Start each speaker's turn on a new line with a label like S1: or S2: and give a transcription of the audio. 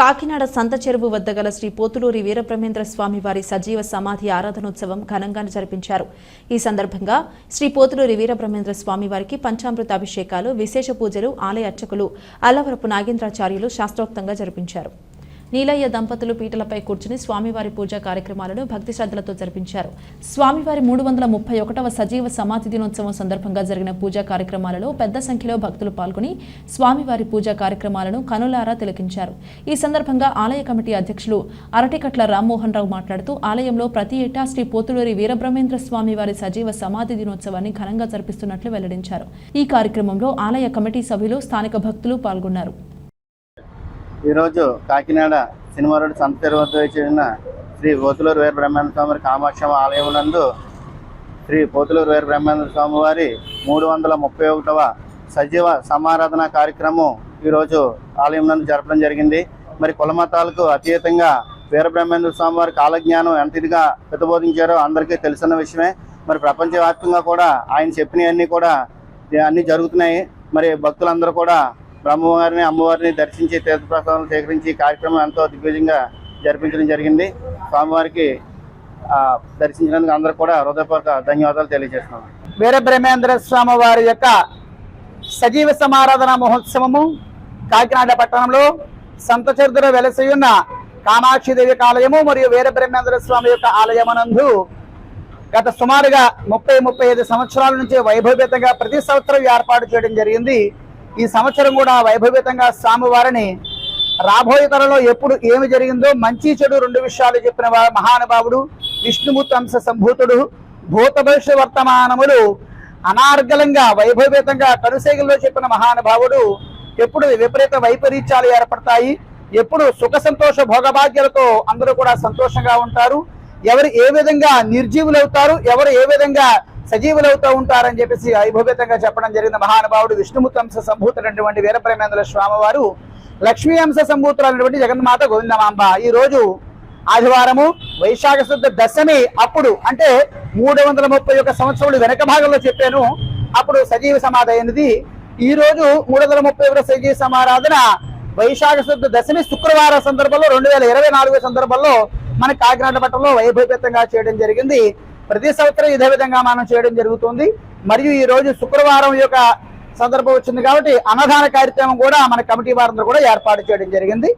S1: కాకినాడ సంత చెరువు వద్ద గల శ్రీ పోతులూరి వీరబ్రహ్మేంద్ర స్వామి వారి సజీవ సమాధి ఆరాధనోత్సవం ఘనంగా జరిపించారు. ఈ సందర్భంగా శ్రీ పోతులూరి వీరబ్రహ్మేంద్ర స్వామి వారికి పంచామృత అభిషేకాలు, విశేష పూజలు ఆలయ అర్చకులు అల్లవరపు నాగేంద్రాచార్యులు శాస్త్రోక్తంగా జరిపించారు. నీలయ్య దంపతులు పీటలపై కూర్చుని స్వామివారి పూజా కార్యక్రమాలను భక్తి శ్రద్ధలతో జరిపించారు. స్వామివారి 331వ సజీవ సమాధి దినోత్సవం సందర్భంగా జరిగిన పూజా కార్యక్రమాలలో పెద్ద సంఖ్యలో భక్తులు పాల్గొని స్వామివారి పూజా కార్యక్రమాలను కనులారా తిలకించారు. ఈ సందర్భంగా ఆలయ కమిటీ అధ్యక్షులు అరటికట్ల రామ్మోహన్ రావు మాట్లాడుతూ ఆలయంలో ప్రతి ఏటా శ్రీ పోతులూరి వీరబ్రహ్మేంద్ర స్వామి వారి సజీవ సమాధి దినోత్సవాన్ని ఘనంగా జరిపిస్తున్నట్లు వెల్లడించారు. ఈ కార్యక్రమంలో ఆలయ కమిటీ సభ్యులు, స్థానిక భక్తులు పాల్గొన్నారు.
S2: ఈరోజు కాకినాడ సినిమా రోడ్ సంత చెరువు వద్ద చేసిన శ్రీ పోతులూరు వీరబ్రహ్మేంద్ర స్వామి వారి కామాక్షమ్మ ఆలయం నందు శ్రీ పోతులూరు వీరబ్రహ్మేంద్ర స్వామి వారి 331వ సజీవ సమారాధన కార్యక్రమం ఈరోజు ఆలయం నందు జరపడం జరిగింది. మరి కుల మతాలకు అతీతంగా వీరబ్రహ్మేంద్ర స్వామి వారి కాలజ్ఞానం ఎంత ఇదిగా ప్రతిబోధించారో అందరికీ తెలిసిన విషయమే. మరి ప్రపంచవ్యాప్తంగా కూడా ఆయన చెప్పినవన్నీ కూడా అన్నీ జరుగుతున్నాయి. మరి భక్తులందరూ కూడా బ్రహ్మవారిని, అమ్మవారిని దర్శించి తీర్థప్రసాదాలు సేకరించి కార్యక్రమం ఎంతో దిగ్విజయంగా జరిపించడం జరిగింది. స్వామివారికి దర్శించినందుకు అందరూ కూడా హృదయపూర్వక ధన్యవాదాలు తెలియజేస్తున్నాం.
S3: వీరబ్రహ్మేంద్ర స్వామి వారి యొక్క సజీవ సమారాధన మహోత్సవము కాకినాడ పట్టణంలో సంత చెరువులో వెలసి ఉన్న కామాక్షిదేవి ఆలయము మరియు వీరబ్రహ్మేంద్ర స్వామి యొక్క ఆలయమునందు గత సుమారుగా 30-35 సంవత్సరాల నుంచి వైభవేతంగా ప్రతి సంవత్సరం ఏర్పాటు చేయడం జరిగింది. ఈ సంవత్సరం కూడా వైభవేతంగా స్వామివారిని రాబోయే తరంలో ఎప్పుడు ఏమి జరిగిందో మంచి చెడు 2 విషయాలు చెప్పిన మహానుభావుడు, విష్ణుమూర్తి అంశ సంభూతుడు, భూత భవిష్య వర్తమానములు అనార్గళంగా వైభవేతంగా కనుసేగల్లో చెప్పిన మహానుభావుడు. ఎప్పుడు విపరీత వైపరీత్యాలు ఏర్పడతాయి, ఎప్పుడు సుఖ సంతోష భోగభాగ్యాలతో అందరూ కూడా సంతోషంగా ఉంటారు, ఎవరు ఏ విధంగా నిర్జీవులవుతారు, ఎవరు ఏ విధంగా సజీవులవుతూ ఉంటారని చెప్పేసి వైభవేతంగా చెప్పడం జరిగిన మహానుభావుడు విష్ణుమూర్తి అంశ సంభూతుడైనటువంటి వీరబ్రహ్మేంద్ర స్వామి వారు లక్ష్మీ అంశ సంభూతులైనటువంటి జగన్మాత గోవిందమాంబ ఈ రోజు ఆదివారము వైశాఖ శుద్ధ దశమి. అప్పుడు అంటే 331 సంవత్సరాలు వెనక భాగంలో చెప్పాను, అప్పుడు సజీవ సమాధి అయినది. ఈ రోజు 331 సజీవ సమారాధన వైశాఖ శుద్ధ దశమి శుక్రవారం సందర్భంలో 2024 సందర్భంలో మన కాకినాడ పట్టణంలో వైభవేతంగా చేయడం జరిగింది. ప్రతి సంవత్సరం ఇదే విధంగా మనం చేయడం జరుగుతుంది. మరియు ఈ రోజు శుక్రవారం యొక్క సందర్భం వచ్చింది కాబట్టి అన్నదాన కార్యక్రమం కూడా మన కమిటీ వారందరూ కూడా ఏర్పాటు చేయడం జరిగింది.